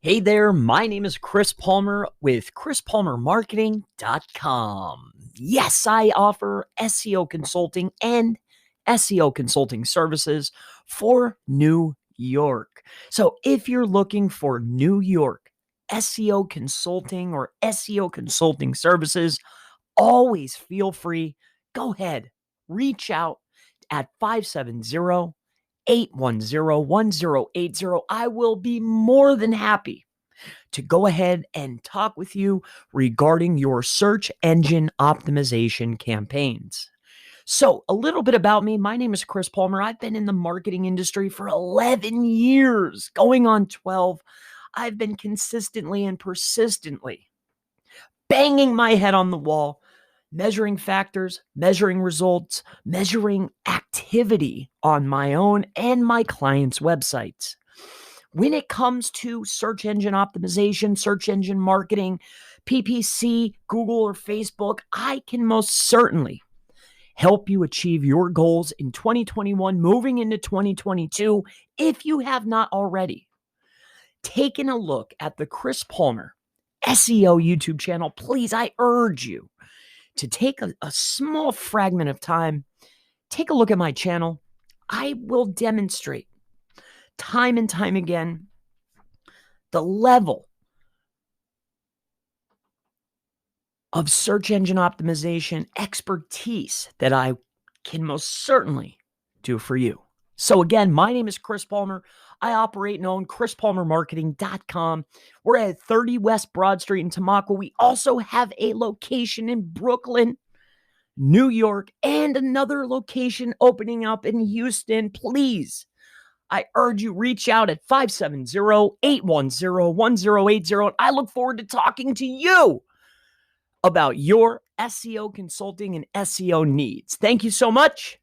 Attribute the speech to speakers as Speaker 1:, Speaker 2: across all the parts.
Speaker 1: Hey there, my name is Chris Palmer with ChrisPalmerMarketing.com. Yes, I offer SEO consulting and SEO consulting services for New York. So if you're looking for New York SEO consulting or SEO consulting services, always feel free. Go ahead, reach out at 570-810-1080. I will be more than happy to go ahead and talk with you regarding your search engine optimization campaigns. So, a little bit about me. My name is Chris Palmer. I've been in the marketing industry for 11 years, going on 12. I've been consistently and persistently banging my head on the wall, measuring factors, measuring results, measuring activity on my own and my clients' websites. When it comes to search engine optimization, search engine marketing, PPC, Google or Facebook, I can most certainly help you achieve your goals in 2021, moving into 2022, if you have not already taken a look at the Chris Palmer SEO YouTube channel. Please, I urge you to take a small fragment of time, take a look at my channel. I will demonstrate time and time again the level of search engine optimization expertise that I can most certainly do for you. So again, my name is Chris Palmer. I operate and own ChrisPalmerMarketing.com. We're at 30 West Broad Street in Tamaqua. We also have a location in Brooklyn, New York, and another location opening up in Houston. Please, I urge you, reach out at 570-810-1080. And I look forward to talking to you about your SEO consulting and SEO needs. Thank you so much,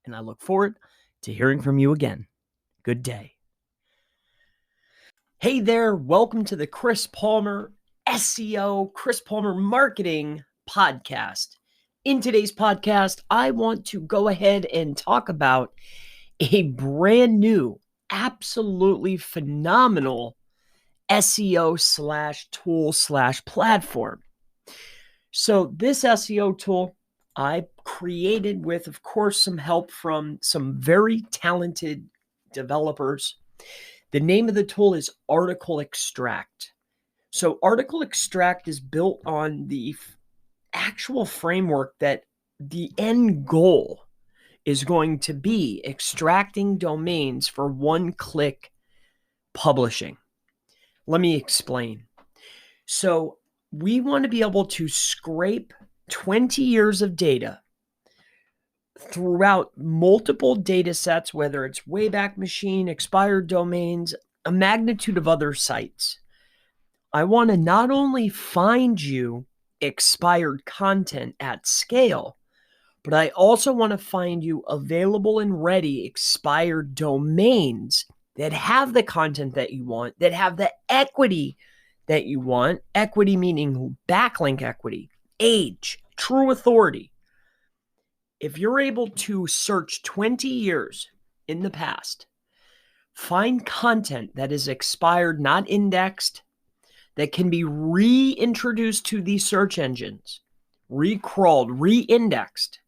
Speaker 1: and I look forward to hearing from you again. Good day. Hey there, welcome to the Chris Palmer SEO, Chris Palmer Marketing Podcast. In today's podcast, I want to go ahead and talk about a brand new, absolutely phenomenal SEO slash tool slash platform. So this SEO tool I created with, of course, some help from some very talented developers. The name of the tool is Article Extract. So Article Extract is built on the actual framework that the end goal is going to be extracting domains for one-click publishing. Let me explain. So we want to be able to scrape 20 years of data throughout multiple data sets, whether it's Wayback Machine, expired domains, a magnitude of other sites. I want to not only find you expired content at scale, but I also want to find you available and ready expired domains that have the content that you want, that have the equity that you want. Equity meaning backlink equity, age, true authority. If you're able to search 20 years in the past, find content that is expired, not indexed, that can be reintroduced to these search engines, recrawled, re-indexed.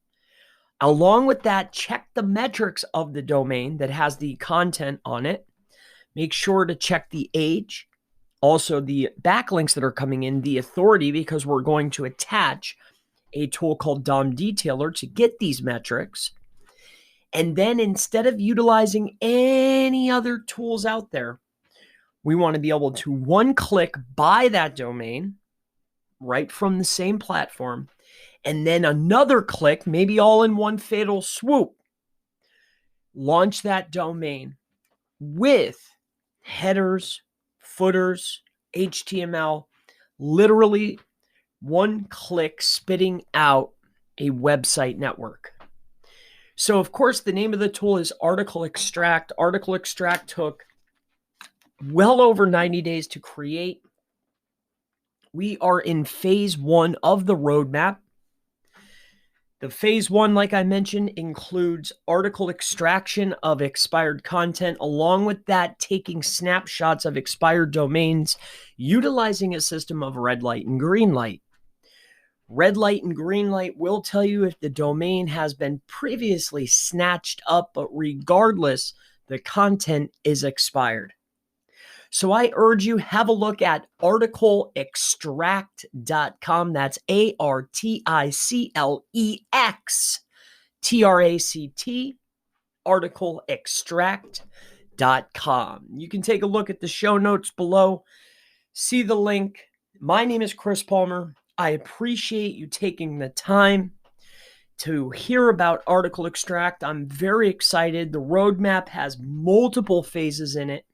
Speaker 1: Along with that, check the metrics of the domain that has the content on it. Make sure to check the age, also the backlinks that are coming in, the authority, because we're going to attach a tool called DOM Detailer to get these metrics. And then instead of utilizing any other tools out there, we want to be able to one-click buy that domain right from the same platform, and then another click, maybe all in one fatal swoop, launch that domain with headers, footers, HTML, literally one click spitting out a website network. So, of course, the name of the tool is Article Extract. Article Extract took well over 90 days to create. We are in phase 1 of the roadmap. The phase one, like I mentioned, includes article extraction of expired content, along with that, taking snapshots of expired domains, utilizing a system of red light and green light. Red light and green light will tell you if the domain has been previously snatched up, but regardless, the content is expired. So I urge you, have a look at articleextract.com. That's ARTICLEX articleextract.com. You can take a look at the show notes below, see the link. My name is Chris Palmer. I appreciate you taking the time to hear about Article Extract. I'm very excited. The roadmap has multiple phases in it,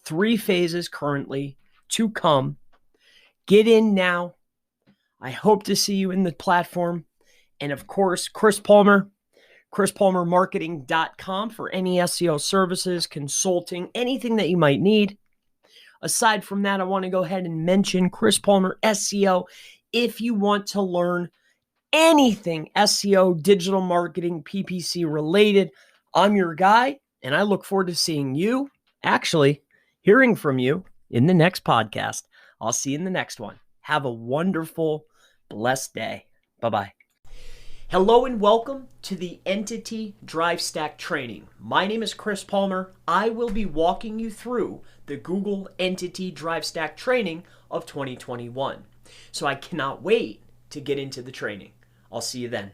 Speaker 1: 3 phases currently to come. Get in now. I hope to see you in the platform. And of course, Chris Palmer, chrispalmermarketing.com for any SEO services, consulting, anything that you might need. Aside from that, I want to go ahead and mention Chris Palmer SEO. If you want to learn anything SEO, digital marketing, PPC related, I'm your guy, and I look forward to seeing you, actually hearing from you in the next podcast. I'll see you in the next one. Have a wonderful, blessed day. Bye-bye. Hello and welcome to the Entity Drive Stack Training. My name is Chris Palmer. I will be walking you through the Google Entity Drive Stack Training of 2021. So I cannot wait to get into the training. I'll see you then.